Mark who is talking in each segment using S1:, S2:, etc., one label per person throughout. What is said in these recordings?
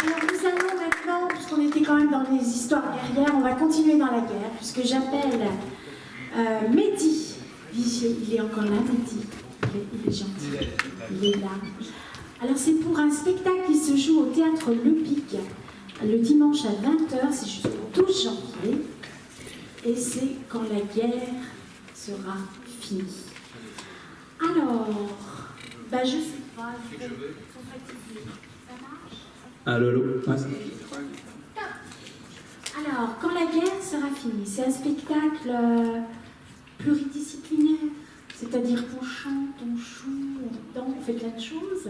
S1: Alors nous allons maintenant, puisqu'on était quand même dans les histoires guerrières, on va continuer dans la guerre, puisque j'appelle Mehdi Vigier. Il est encore là, Mehdi. Il est gentil. Il est là. Alors c'est pour un spectacle qui se joue au théâtre Le Pic, le dimanche à 20h, c'est jusqu'au 12 janvier. Et c'est quand la guerre sera finie. Alors, je sais pas, ça marche?
S2: Allô, allô. Ouais.
S1: Alors, quand la guerre sera finie, c'est un spectacle pluridisciplinaire, c'est-à-dire qu'on chante, on joue, on danse, on fait plein de choses.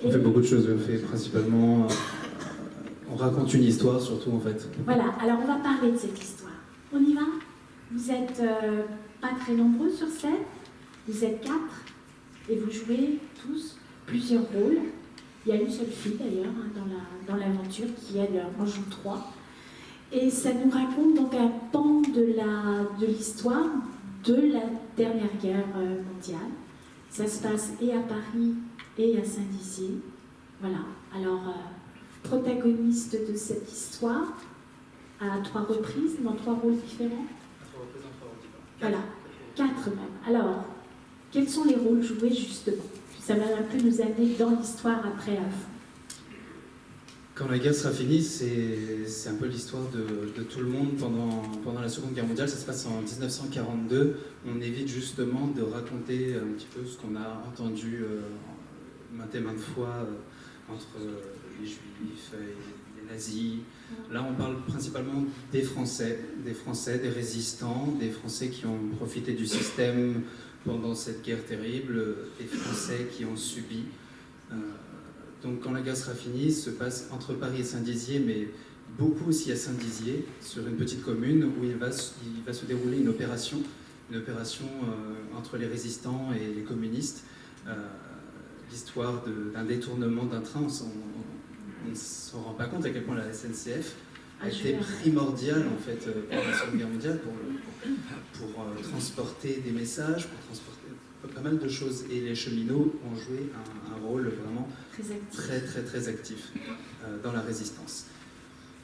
S2: On fait beaucoup de choses, on fait principalement... on raconte une histoire surtout en fait.
S1: Voilà, alors on va parler de cette histoire. On y va? Vous êtes pas très nombreux sur scène, vous êtes 4, et vous jouez tous plusieurs rôles. Il y a une seule fille d'ailleurs dans l'aventure qui elle en joue 3. Et ça nous raconte donc un pan de l'histoire de la dernière guerre mondiale. Ça se passe et à Paris et à Saint-Dizier. Voilà, alors protagoniste de cette histoire à 3 reprises, dans 3 rôles différents.
S2: 3 reprises en 3 rôles différents.
S1: Voilà, 4 même. Alors, quels sont les rôles joués justement? Ça va un peu nous amener dans l'histoire après.
S2: Quand la guerre sera finie, c'est un peu l'histoire de tout le monde pendant la Seconde Guerre mondiale. Ça se passe en 1942. On évite justement de raconter un petit peu ce qu'on a entendu maintes et maintes fois entre les Juifs et les nazis. Là, on parle principalement des Français, des résistants, des Français qui ont profité du système pendant cette guerre terrible, des Français qui ont subi. Donc quand la guerre sera finie, se passe entre Paris et Saint-Dizier, mais beaucoup aussi à Saint-Dizier, sur une petite commune où il va se dérouler une opération entre les résistants et les communistes. L'histoire d'un détournement d'un train, on ne s'en rend pas compte à quel point la SNCF a été primordiale en fait pendant la Seconde Guerre mondiale pour transporter des messages, pour transporter pas mal de choses. Et les cheminots ont joué un rôle vraiment très actif dans la résistance.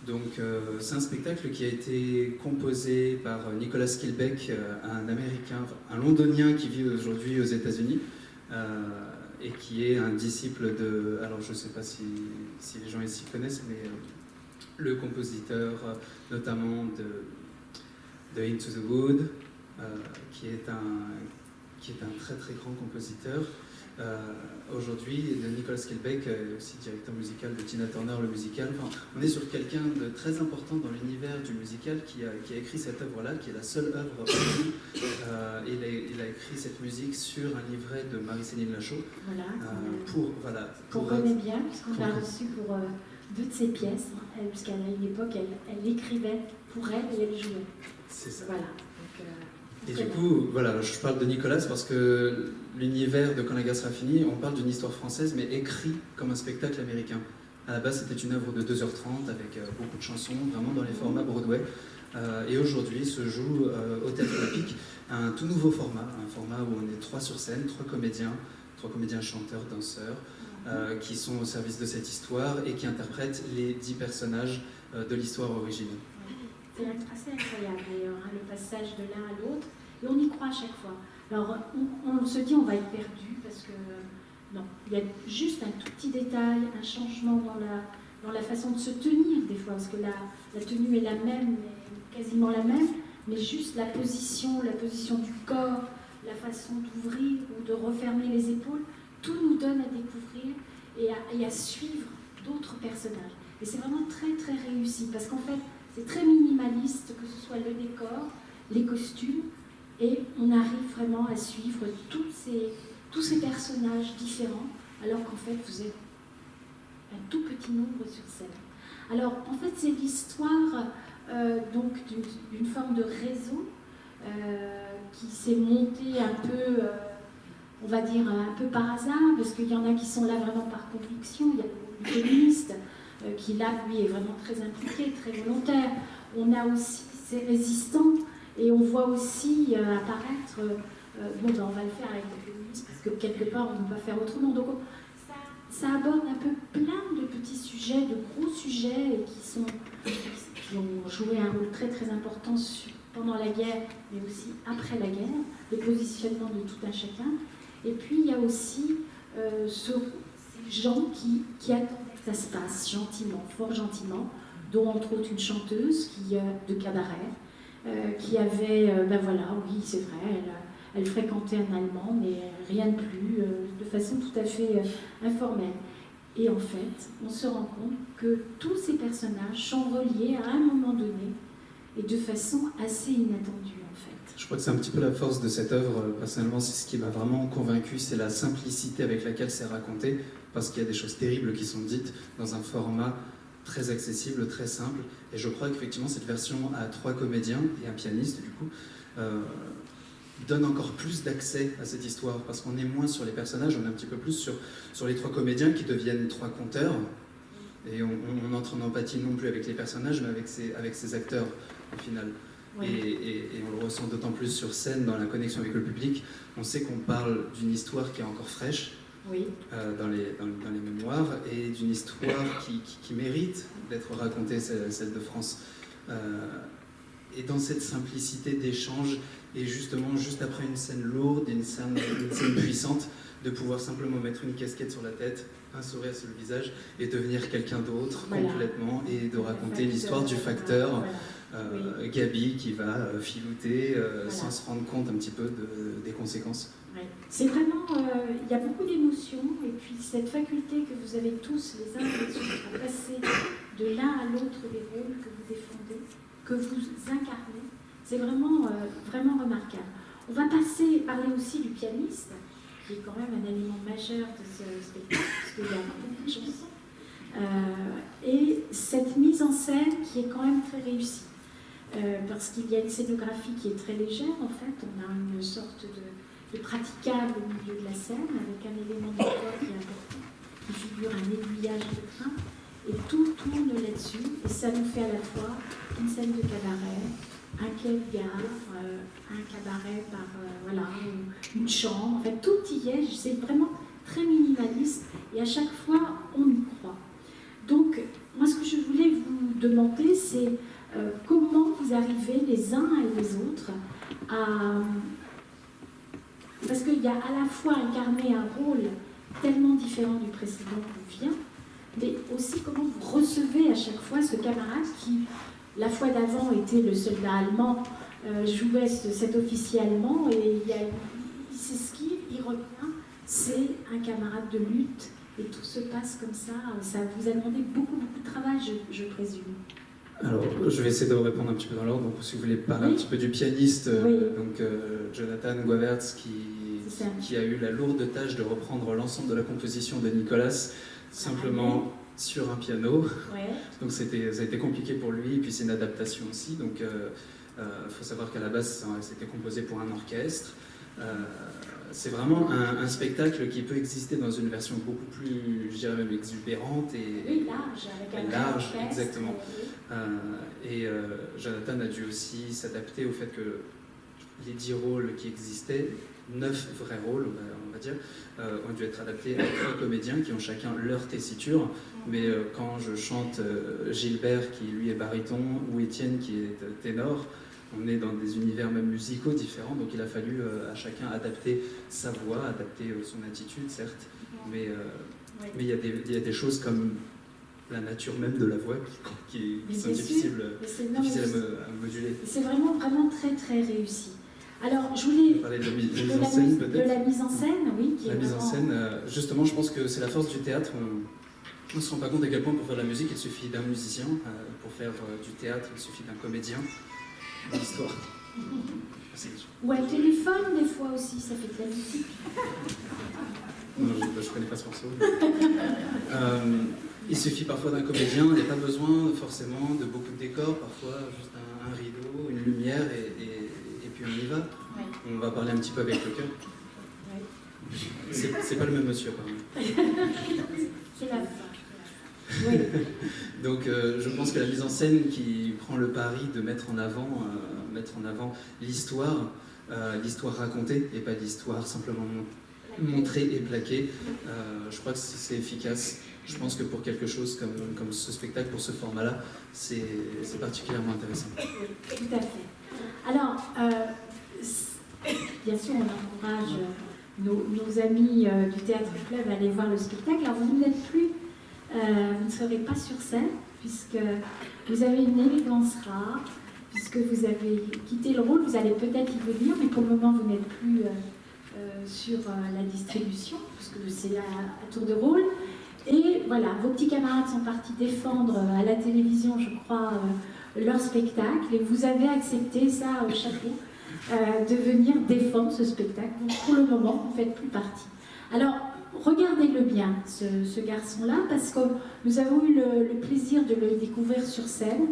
S2: Donc c'est un spectacle qui a été composé par Nicolas Skilbeck, un Américain, un Londonien qui vit aujourd'hui aux États-Unis. Et qui est un disciple de... Alors je ne sais pas si les gens ici connaissent, mais le compositeur notamment de Into the Wood, qui est un très grand compositeur. Aujourd'hui, Nicolas Skilbeck est aussi directeur musical de Tina Turner, le musical. Enfin, on est sur quelqu'un de très important dans l'univers du musical qui a écrit cette œuvre-là, qui est la seule œuvre connue. Il a écrit cette musique sur un livret de Marie-Céline Lachaud.
S1: Voilà, qu'on connaît bien, puisqu'on l'a reçu pour 2 de ses pièces, puisqu'à une époque, elle écrivait pour elle et elle jouait.
S2: C'est ça.
S1: Voilà.
S2: Et du coup, voilà, je parle de Nicolas parce que l'univers de Quand la guerre sera finie, on parle d'une histoire française, mais écrit comme un spectacle américain. À la base, c'était une œuvre de 2h30 avec beaucoup de chansons, vraiment dans les formats Broadway. Et aujourd'hui, se joue au Théâtre Le Pic un tout nouveau format, un format où on est 3 sur scène, 3 comédiens chanteurs, danseurs, qui sont au service de cette histoire et qui interprètent les 10 personnages de l'histoire originelle.
S1: C'est assez incroyable d'ailleurs, le passage de l'un à l'autre, et on y croit à chaque fois. Alors on se dit on va être perdu parce que non, il y a juste un tout petit détail, un changement dans la façon de se tenir des fois, parce que la tenue est la même, quasiment la même, mais juste la position du corps, la façon d'ouvrir ou de refermer les épaules, tout nous donne à découvrir et à suivre d'autres personnages. Et c'est vraiment très réussi, parce qu'en fait, c'est très minimaliste, que ce soit le décor, les costumes, et on arrive vraiment à suivre tous ces personnages différents, alors qu'en fait, vous êtes un tout petit nombre sur scène. Alors, en fait, c'est l'histoire donc d'une forme de réseau qui s'est monté un peu, on va dire, un peu par hasard, parce qu'il y en a qui sont là vraiment par conviction. Il y a le féministe qui, là, lui, est vraiment très impliqué, très volontaire. On a aussi ces résistants, et on voit aussi apparaître, on va le faire avec le féminisme, parce que quelque part, on ne peut pas faire autrement. Donc, ça aborde un peu plein de petits sujets, de gros sujets, et qui ont joué un rôle très très important pendant la guerre, mais aussi après la guerre, le positionnement de tout un chacun. Et puis il y a aussi ces gens qui attendent que ça se passe gentiment, fort gentiment, dont entre autres une chanteuse de cabaret, qui avait, ben voilà, oui c'est vrai, elle fréquentait un Allemand, mais rien de plus, de façon tout à fait informelle. Et en fait, on se rend compte que tous ces personnages sont reliés à un moment donné, et de façon assez inattendue en fait.
S2: Je crois que c'est un petit peu la force de cette œuvre. Personnellement, c'est ce qui m'a vraiment convaincu, c'est la simplicité avec laquelle c'est raconté, parce qu'il y a des choses terribles qui sont dites dans un format très accessible, très simple. Et je crois qu'effectivement, cette version à 3 comédiens et un pianiste, du coup, donne encore plus d'accès à cette histoire, parce qu'on est moins sur les personnages, on est un petit peu plus sur les 3 comédiens qui deviennent 3 conteurs. Et on entre en empathie non plus avec les personnages, mais avec ses acteurs, au final. Oui. Et on le ressent d'autant plus sur scène, dans la connexion avec le public. On sait qu'on parle d'une histoire qui est encore fraîche, oui. Dans les mémoires, et d'une histoire qui mérite d'être racontée, celle de France. Et dans cette simplicité d'échange, et justement, juste après une scène lourde, une scène puissante, de pouvoir simplement mettre une casquette sur la tête, un sourire sur le visage, et devenir quelqu'un d'autre, voilà. Complètement, et de raconter l'histoire du facteur, oui. Gabi, qui va filouter voilà. Sans se rendre compte un petit peu des conséquences.
S1: Ouais. C'est vraiment, il y a beaucoup d'émotions, et puis cette faculté que vous avez tous, les uns et les autres, à passer de l'un à l'autre des rôles que vous défendez, que vous incarnez, c'est vraiment, vraiment remarquable. On va parler aussi du pianiste, qui est quand même un élément majeur de ce spectacle, parce qu'il y a beaucoup de chansons, et cette mise en scène qui est quand même très réussie, parce qu'il y a une scénographie qui est très légère, en fait, on a une sorte de praticable au milieu de la scène, avec un élément de décor qui est important, qui figure un aiguillage de train, et tout tourne là-dessus, et ça nous fait à la fois une scène de cabaret, un quai de gare, un cabaret par voilà, une chambre, en fait tout y est, c'est vraiment très minimaliste, et à chaque fois on y croit. Donc moi ce que je voulais vous demander, c'est comment vous arrivez les uns et les autres à... Parce qu'il y a à la fois incarné un rôle tellement différent du précédent qu'on vient, mais aussi comment vous recevez à chaque fois ce camarade qui, la fois d'avant, était le soldat allemand, jouait cet officier allemand, et il s'esquive, il revient, c'est un camarade de lutte, et tout se passe comme ça. Ça vous a demandé beaucoup, beaucoup de travail, je présume.
S2: Alors, je vais essayer de répondre un petit peu dans l'ordre. Donc, si vous voulez parler oui. Un petit peu du pianiste, oui. Donc Jonathan Guavertz, qui a eu la lourde tâche de reprendre l'ensemble de la composition de Nicolas, simplement sur un piano. Ouais. Donc, ça a été compliqué pour lui, et puis c'est une adaptation aussi. Donc, faut savoir qu'à la base, c'était composé pour un orchestre. C'est vraiment un spectacle qui peut exister dans une version beaucoup plus, je dirais même exubérante et
S1: large, avec un
S2: large, exactement. Et Jonathan a dû aussi s'adapter au fait que les 10 rôles qui existaient, 9 vrais rôles, on va dire, ont dû être adaptés à 3 comédiens qui ont chacun leur tessiture. Mais quand je chante Gilbert, qui lui est baryton, ou Étienne, qui est ténor, on est dans des univers même musicaux différents, donc il a fallu à chacun adapter sa voix, adapter son attitude, certes, mais il y a des choses comme la nature même de la voix qui sont difficiles à moduler.
S1: C'est vraiment, vraiment très très réussi. Alors, je voulais
S2: parler de la mise en scène, peut-être.
S1: De la mise en scène, oui.
S2: La mise en scène, justement, je pense que c'est la force du théâtre. On ne se rend pas compte à quel point pour faire de la musique, il suffit d'un musicien. Pour faire du théâtre, il suffit d'un comédien. L'histoire.
S1: Ou un téléphone, des fois aussi, ça fait de la musique.
S2: Non, je ne connais pas ce morceau. Il suffit parfois d'un comédien, il n'y a pas besoin forcément de beaucoup de décors, parfois juste un rideau, une lumière, et puis on y va. Ouais. On va parler un petit peu avec le cœur. Ouais. C'est pas le même monsieur, quand même.
S1: C'est la fin. Oui.
S2: Donc je pense que la mise en scène qui prend le pari de mettre en avant l'histoire racontée, et pas l'histoire simplement montré et plaqué. Je crois que c'est efficace. Je pense que pour quelque chose comme ce spectacle, pour ce format-là, c'est particulièrement intéressant.
S1: Tout à fait. Alors, bien sûr, on encourage nos amis du Théâtre Club à aller voir le spectacle. Alors, vous n'êtes plus, vous ne serez pas sur scène, puisque vous avez une élégance rare, puisque vous avez quitté le rôle. Vous allez peut-être y venir, mais pour le moment, vous n'êtes plus sur la distribution, puisque c'est à tour de rôle. Et voilà, vos petits camarades sont partis défendre à la télévision, je crois, leur spectacle, et vous avez accepté ça au chapeau, de venir défendre ce spectacle. Donc, pour le moment, vous ne faites plus partie. Alors, regardez-le bien, ce garçon-là, parce que nous avons eu le plaisir de le découvrir sur scène.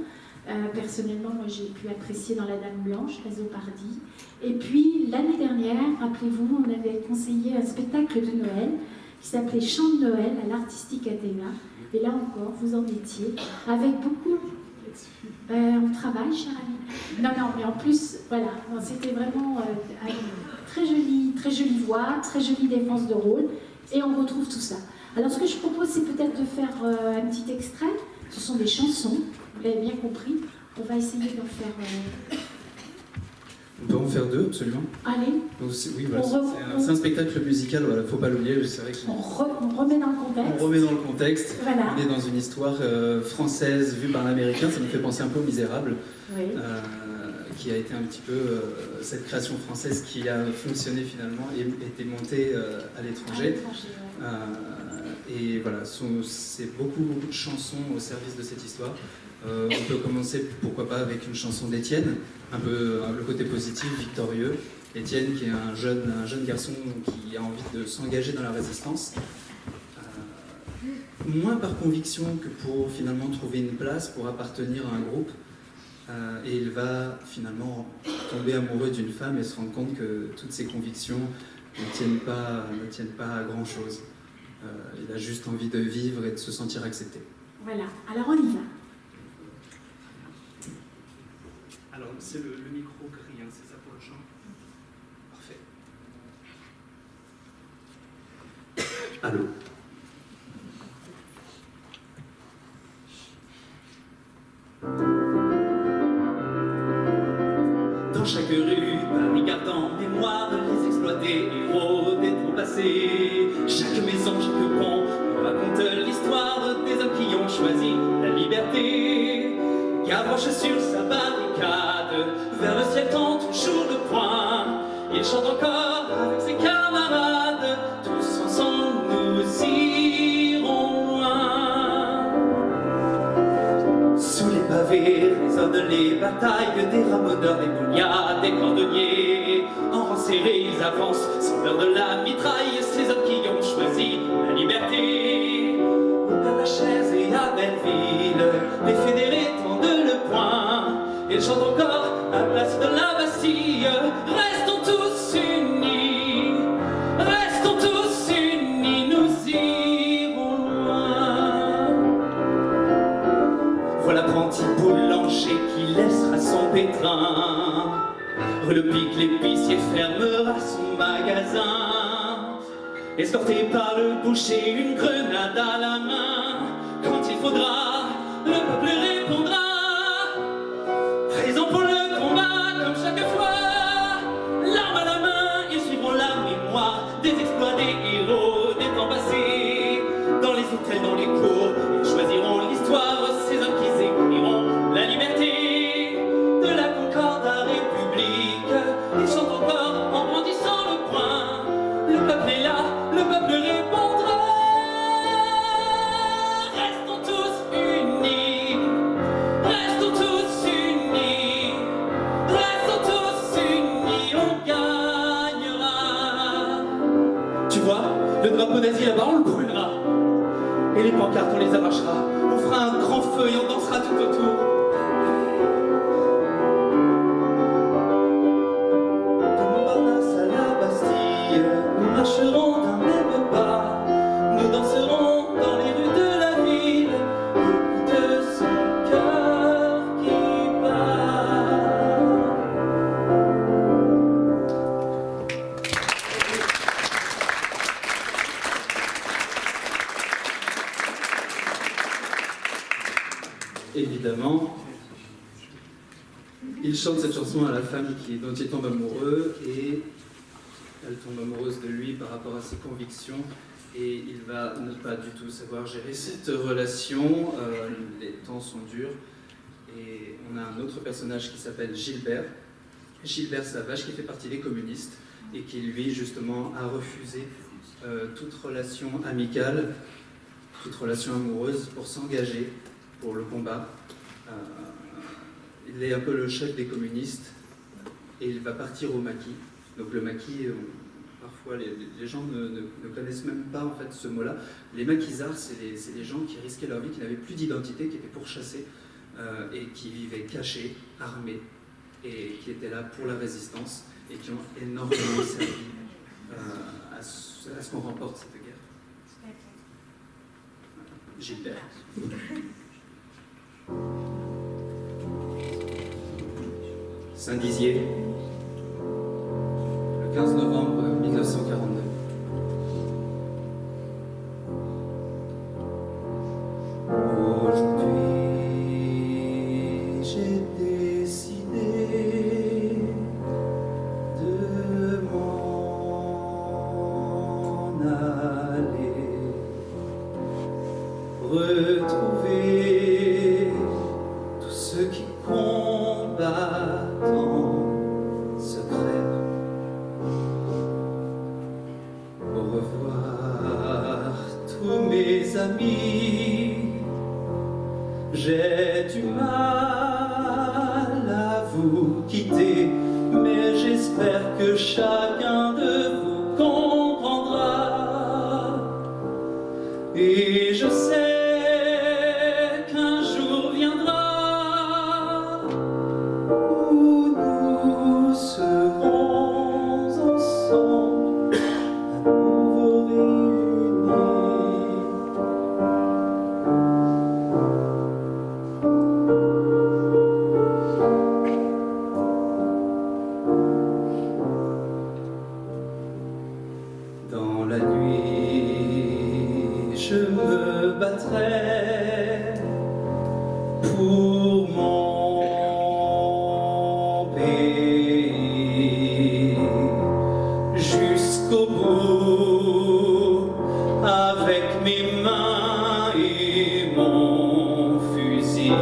S1: Personnellement, moi, j'ai pu apprécier dans La Dame Blanche, Réseau-Pardy. Et puis, l'année dernière, rappelez-vous, on avait conseillé un spectacle de Noël qui s'appelait Chant de Noël à l'Artistique Athéna. Et là encore, vous en étiez, avec beaucoup... on travaille, cher ami. Non, mais en plus, voilà, c'était vraiment très jolie voix, très jolie défense de rôle, et on retrouve tout ça. Alors, ce que je propose, c'est peut-être de faire un petit extrait. Ce sont des chansons, vous l'avez bien compris. On va essayer d'en faire...
S2: On peut en faire deux, absolument.
S1: Allez.
S2: Donc, oui, voilà, c'est un spectacle musical, voilà, faut pas l'oublier. C'est vrai
S1: on remet dans le contexte.
S2: On remet dans le contexte.
S1: Voilà.
S2: On est dans une histoire française vue par l'américain. Ça nous fait penser un peu aux Misérables,
S1: oui.
S2: Qui a été un petit peu cette création française qui a fonctionné finalement et été montée à l'étranger. Et voilà, c'est beaucoup de chansons au service de cette histoire. On peut commencer, pourquoi pas, avec une chanson d'Étienne, un peu le côté positif, victorieux. Étienne, qui est un jeune garçon qui a envie de s'engager dans la résistance, moins par conviction que pour finalement trouver une place, pour appartenir à un groupe. Et il va finalement tomber amoureux d'une femme et se rendre compte que toutes ses convictions ne tiennent pas à grand-chose. Il a juste envie de vivre et de se sentir accepté.
S1: Voilà, alors on y va.
S2: Alors, c'est le micro gris, hein, c'est ça pour le chant? Parfait. Allô? Dans chaque rue, Paris garde en mémoire les exploités, héros des temps passés. Chaque maison, chaque pont nous raconte l'histoire des hommes qui ont choisi la liberté. Gavroche sur sa barricade, vers le ciel tend toujours le poing. Il chante encore avec ses camarades, tous ensemble nous irons loin. Sous les pavés résonnent les batailles des ramoneurs, des poignards, des cordonniers. En rang serré, ils avancent sans peur de la mitraille, ces hommes qui ont choisi la liberté. Au Père-Lachaise et à Belleville, les fédérés tendent le poing. Ils chantent encore à place de la Bastille. Restons tous unis, nous irons loin. Voilà l'apprenti boulanger qui laissera son pétrin. Le pic, l'épicier fermera son magasin. Escorté par le boucher, une grenade à la main. Quand il faudra, le peuple répondra. Présent pour le combat, comme chaque fois. L'arme à la main, ils suivront la mémoire des exploits des héros des temps passés. Dans les hôtels, dans les cours, ils choisiront l'histoire, ces hommes qui écriront la liberté. De la Concorde à République, ils chantent encore en brandissant le poing. Le peuple est là, le peuple répondra. Restons tous unis, restons tous unis, restons tous unis, on gagnera. Tu vois, le drapeau nazi là-bas, on le brûlera. Et les pancartes, on les arrachera. On fera un grand feu et on dansera tout autour. De Montparnasse à la Bastille, nous marcherons d'un même pas. Nous danserons dans les rues de la ville, de son cœur qui bat. évidemment, il chante cette chanson à la femme dont il tombe amoureux et elle tombe amoureuse de lui par rapport à ses convictions et il va ne pas du tout savoir gérer cette relation. Les temps sont durs et on a un autre personnage qui s'appelle Gilbert. Gilbert Savage qui fait partie des communistes et qui lui justement a refusé toute relation amicale, toute relation amoureuse pour s'engager pour le combat. Il est un peu le chef des communistes et il va partir au maquis. Donc le maquis, parfois les gens ne connaissent même pas en fait ce mot-là. Les maquisards, c'est des gens qui risquaient leur vie, qui n'avaient plus d'identité, qui étaient pourchassés et qui vivaient cachés, armés et qui étaient là pour la résistance et qui ont énormément servi à ce qu'on remporte cette guerre. Gilbert. Saint-Dizier, le 15 novembre 1942. Aujourd'hui, j'ai décidé de m'en aller, retrouver tous ceux qui combattent en secret. Au revoir tous mes amis, j'ai du mal à vous quitter, mais j'espère que chacun de vous comprendra. Et je sais qu'un jour viendra où nous serons ensemble, à nouveau réunis. Dans la nuit, je me battrai pour mon pays jusqu'au bout, avec mes mains et mon fusil.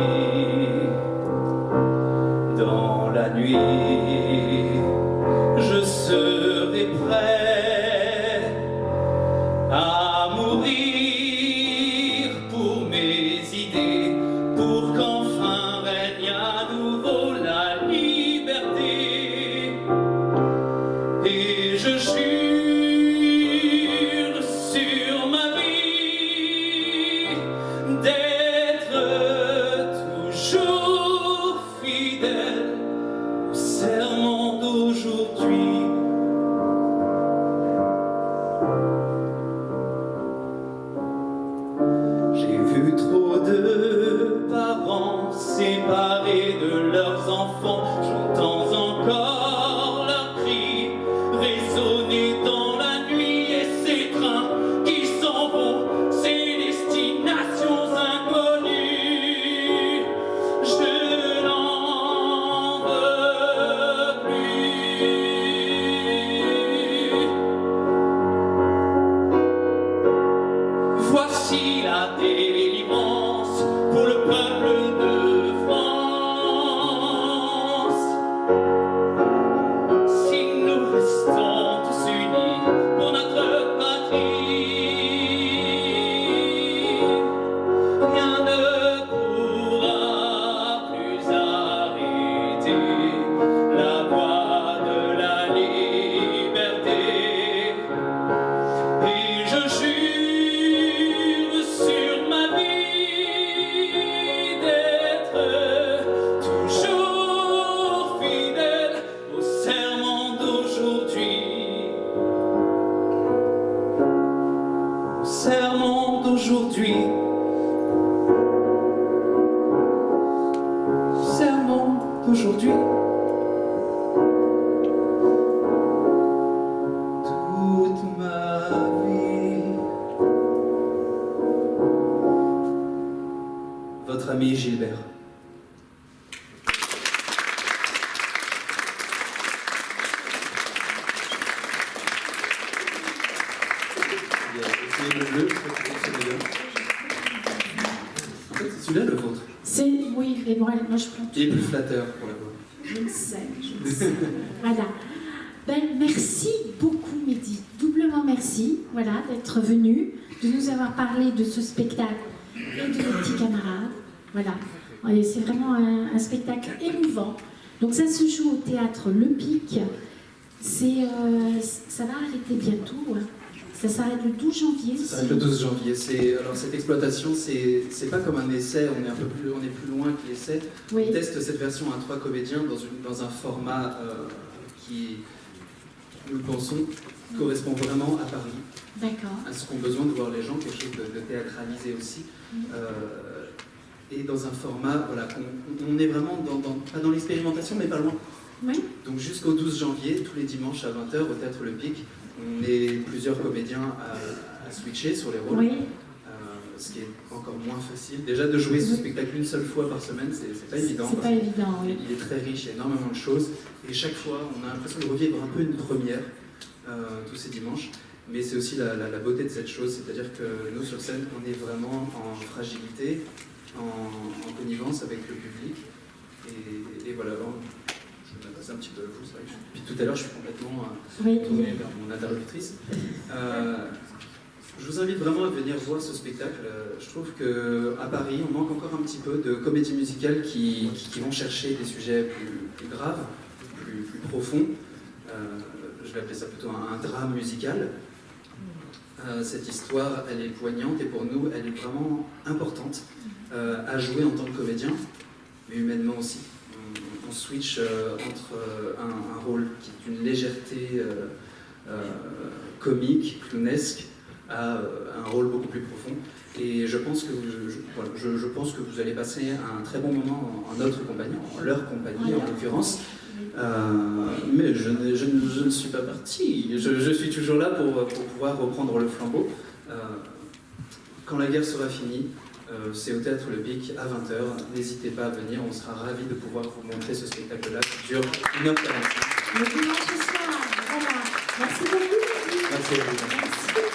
S2: Dans la nuit, je serai prêt à mourir pour mes idées, pour qu'enfin règne à nouveau la liberté. Et je jure sur ma vie d'être toujours fidèle au serment d'aujourd'hui. J'ai vu trop de parents séparés de leurs enfants. J'entends encore leurs cris résonner dans la nuit et ces trains qui s'en vont, ces destinations inconnues. Je n'en veux plus. Voici la délivrance pour le peuple de France. Si nous restons tous unis pour notre patrie, rien ne pourra plus arrêter la voie de la liberté. Et je jure sur ma vie d'être toujours fidèle au serment d'aujourd'hui. Au serment d'aujourd'hui. Au serment d'aujourd'hui. Toute ma vie. Votre famille Gilbert. Le bleu, en fait, c'est celui-là le vôtre.
S1: Oui, mais bon, moi je prends tout.
S2: Il est plus flatteur pour la voix.
S1: Je le sais, je le sais. Voilà. Ben, merci beaucoup, Mehdi. Doublement merci, voilà, d'être venu, de nous avoir parlé de ce spectacle et de nos petits camarades. Voilà. Et c'est vraiment un spectacle émouvant. Donc ça se joue au théâtre Le Pic. Ça va arrêter bientôt. Hein. Ça s'arrête le 12 janvier.
S2: Ça s'arrête le 12 janvier. Alors cette exploitation, c'est pas comme un essai, on est plus loin que l'essai.
S1: Oui.
S2: On teste cette version à 3 comédiens dans un format qui, nous pensons, correspond vraiment à Paris.
S1: D'accord.
S2: À ce qu'ont besoin de voir les gens, quelque chose de théâtralisé aussi. Et dans un format, voilà, on est vraiment pas dans l'expérimentation, mais pas loin.
S1: Oui.
S2: Donc jusqu'au 12 janvier, tous les dimanches à 20h au Théâtre Le Pic, on est plusieurs comédiens à switcher sur les rôles,
S1: Oui.
S2: Ce qui est encore moins facile. Déjà de jouer ce spectacle une seule fois par semaine, c'est pas évident.
S1: C'est pas évident, oui.
S2: Il est très riche, il y a énormément de choses, et chaque fois on a l'impression de revivre un peu une première, tous ces dimanches. Mais c'est aussi la beauté de cette chose, c'est-à-dire que nous sur scène, on est vraiment en fragilité, en connivence avec le public, et voilà. Je vais passer un petit peu à vous, c'est vrai que depuis tout à l'heure je suis complètement tourné vers mon interlocutrice. Je vous invite vraiment à venir voir ce spectacle. Je trouve qu'à Paris, on manque encore un petit peu de comédies musicales qui vont chercher des sujets plus graves, plus profonds. Je vais appeler ça plutôt un drame musical. Cette histoire, elle est poignante et pour nous, elle est vraiment importante à jouer en tant que comédien, mais humainement aussi. On switch entre un rôle qui est d'une légèreté comique, clownesque, à un rôle beaucoup plus profond. Et je pense que je pense que vous allez passer un très bon moment en notre compagnie, en leur compagnie en l'occurrence. Mais je ne suis pas parti. Je suis toujours là pour pouvoir reprendre le flambeau. Quand la guerre sera finie, c'est au Théâtre Le Pic à 20h. N'hésitez pas à venir, on sera ravis de pouvoir vous montrer ce spectacle-là qui dure 1h45.
S1: Le dimanche soir, voilà. Merci beaucoup.
S2: Merci à vous.
S1: Merci.